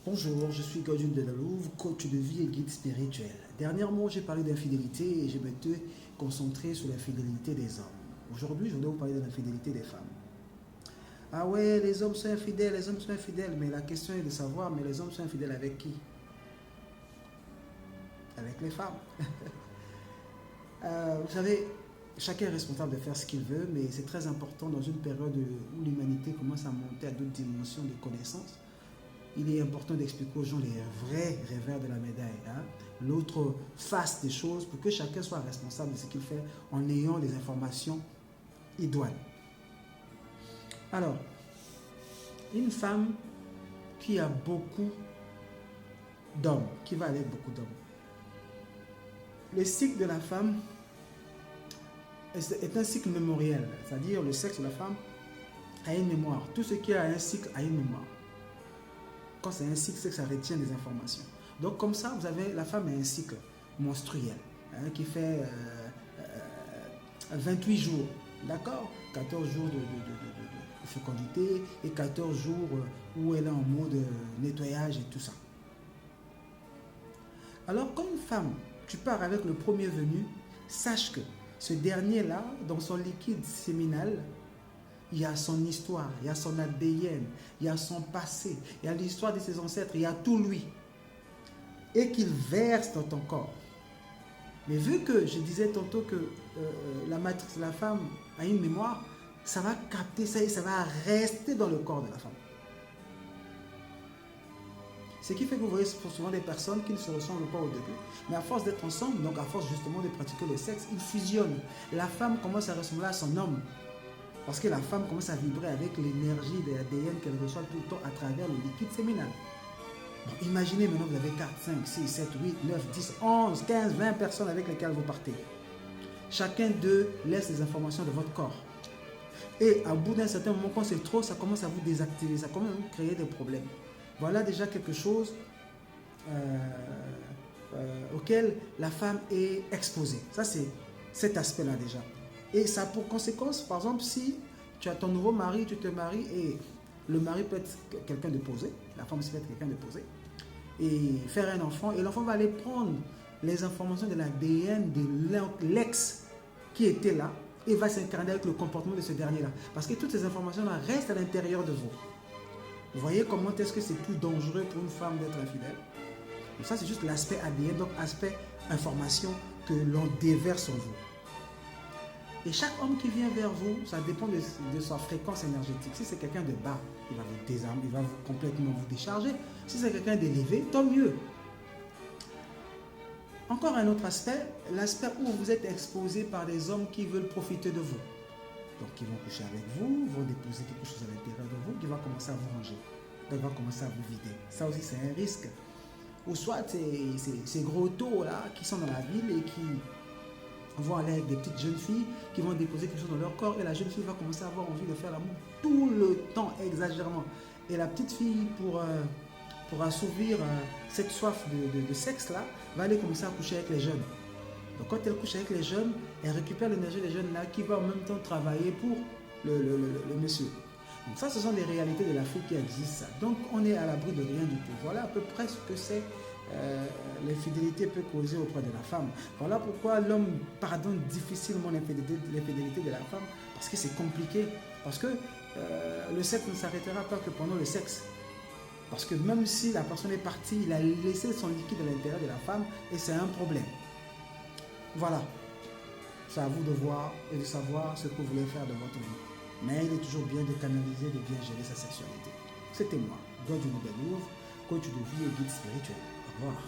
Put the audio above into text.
Bonjour, je suis Godwin Dedalouve, coach de vie et guide spirituel. Dernièrement, j'ai parlé d'infidélité et je m'étais concentré sur l'infidélité des hommes. Aujourd'hui, je vais vous parler de l'infidélité des femmes. Ah ouais, les hommes sont infidèles, mais la question est de savoir, mais les hommes sont infidèles avec qui? Avec les femmes. Vous savez, chacun est responsable de faire ce qu'il veut, mais c'est très important dans une période où l'humanité commence à monter à d'autres dimensions de connaissances. Il est important d'expliquer aux gens les vrais revers de la médaille, hein? L'autre face des choses pour que chacun soit responsable de ce qu'il fait en ayant les informations idoines. Alors, une femme qui a beaucoup d'hommes, qui va avec beaucoup d'hommes. Le cycle de la femme est un cycle mémoriel, c'est-à-dire le sexe de la femme a une mémoire. Tout ce qui a un cycle a une mémoire. Quand c'est un cycle, c'est que ça retient des informations. Donc comme ça, vous avez, la femme a un cycle menstruel qui fait 28 jours, d'accord? 14 jours de fécondité et 14 jours où elle est en mode nettoyage et tout ça. Alors quand une femme, tu pars avec le premier venu, sache que ce dernier-là, dans son liquide séminal, il y a son histoire, il y a son ADN, il y a son passé, il y a l'histoire de ses ancêtres, il y a tout lui. Et qu'il verse dans ton corps. Mais vu que je disais tantôt que la matrice de la femme a une mémoire, ça va capter ça et ça va rester dans le corps de la femme. Ce qui fait que vous voyez souvent des personnes qui ne se ressemblent pas au début, mais à force d'être ensemble, donc à force justement de pratiquer le sexe, ils fusionnent. La femme commence à ressembler à son homme. Parce que la femme commence à vibrer avec l'énergie de l'ADN qu'elle reçoit tout le temps à travers le liquide séminal. Bon, imaginez maintenant vous avez 4, 5, 6, 7, 8, 9, 10, 11, 15, 20 personnes avec lesquelles vous partez. Chacun d'eux laisse les informations de votre corps. Et à bout d'un certain moment, quand c'est trop, ça commence à vous désactiver, ça commence à vous créer des problèmes. Voilà déjà quelque chose auquel la femme est exposée. Ça, c'est cet aspect-là déjà. Et ça a pour conséquence, par exemple, si tu as ton nouveau mari, tu te maries et le mari peut être quelqu'un de posé, la femme aussi peut être quelqu'un de posé, et faire un enfant, et l'enfant va aller prendre les informations de l'ADN de l'ex qui était là et va s'incarner avec le comportement de ce dernier-là. Parce que toutes ces informations-là restent à l'intérieur de vous. Vous voyez comment est-ce que c'est plus dangereux pour une femme d'être infidèle? Donc ça, c'est juste l'aspect ADN, donc aspect information que l'on déverse en vous. Et chaque homme qui vient vers vous, ça dépend de sa fréquence énergétique. Si c'est quelqu'un de bas, il va vous désarmer, il va complètement vous décharger. Si c'est quelqu'un d'élevé, tant mieux. Encore un autre aspect, l'aspect où vous êtes exposé par des hommes qui veulent profiter de vous. Donc, ils vont coucher avec vous, vont déposer quelque chose à l'intérieur de vous, qui va commencer à vous ranger. Donc, il va commencer à vous vider. Ça aussi, c'est un risque. Ou soit, ces gros taux là qui sont dans la ville et qui vont aller avec des petites jeunes filles qui vont déposer quelque chose dans leur corps et la jeune fille va commencer à avoir envie de faire l'amour tout le temps, exagérément. Et la petite fille, pour assouvir cette soif de sexe là, va aller commencer à coucher avec les jeunes. Donc quand elle couche avec les jeunes, elle récupère l'énergie des jeunes là qui va en même temps travailler pour le monsieur. Donc ça, ce sont des réalités de l'Afrique qui existent. Donc on est à l'abri de rien du tout. Voilà à peu près ce que c'est l'infidélité peut causer auprès de la femme. Voilà pourquoi l'homme pardonne difficilement l'infidélité de la femme, parce que c'est compliqué, parce que le sexe ne s'arrêtera pas que pendant le sexe. Parce que même si la personne est partie, il a laissé son liquide à l'intérieur de la femme et c'est un problème. Voilà. C'est à vous de voir et de savoir ce que vous voulez faire de votre vie. Mais il est toujours bien de canaliser, de bien gérer sa sexualité. C'était moi, Godwin Dedalouve, coach de vie et guide spirituel. Au revoir.